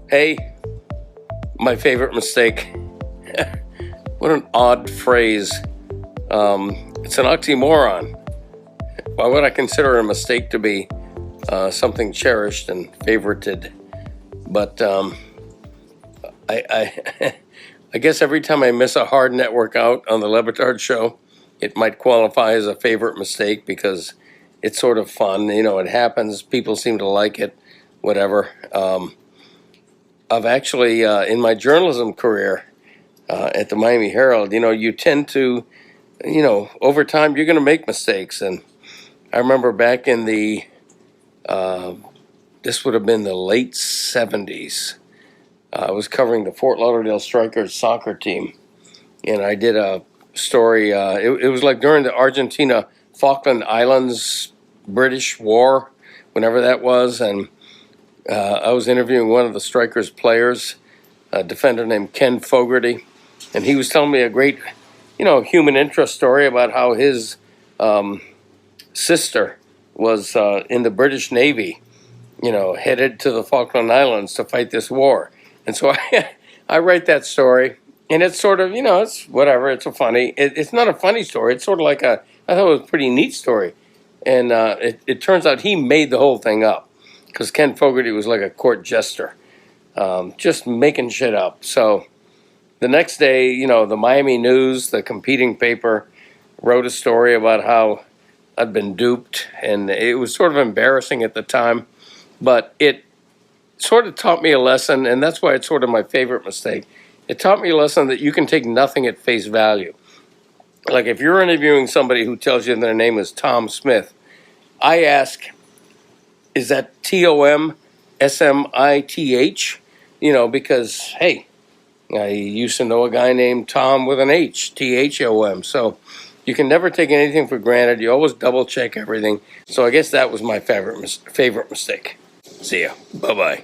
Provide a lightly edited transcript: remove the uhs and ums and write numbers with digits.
Hey, my favorite mistake. What an odd phrase. It's an oxymoron. Why would I consider a mistake to be something cherished and favorited? But I guess every time I miss a hard net workout on the Le Batard Show, it might qualify as a favorite mistake because it's sort of fun. You know, it happens. People seem to like it, whatever. I've actually, in my journalism career at the Miami Herald, you tend to, over time, you're going to make mistakes. And I remember back in the, this would have been the late 70s. I was covering the Fort Lauderdale Strikers soccer team. And I did a story. It was like during the Argentina Falkland Islands British War, whenever that was. And I was interviewing one of the Strikers players, a defender named Ken Fogarty, and he was telling me a great, human interest story about how his sister was in the British Navy, headed to the Falkland Islands to fight this war. And so I write that story, and it's sort of, it's whatever. It's it's not a funny story. It's sort of like I thought it was a pretty neat story. And it turns out he made the whole thing up. Because Ken Fogarty was like a court jester, just making shit up. So the next day, the Miami News, the competing paper, wrote a story about how I'd been duped. And it was sort of embarrassing at the time. But it sort of taught me a lesson, and that's why it's sort of my favorite mistake. It taught me a lesson that you can take nothing at face value. Like if you're interviewing somebody who tells you their name is Tom Smith, I ask, is that TOMSMITH? Because, hey, I used to know a guy named Tom with an H, THOM. So you can never take anything for granted. You always double check everything. So I guess that was my favorite mistake. See ya. Bye-bye.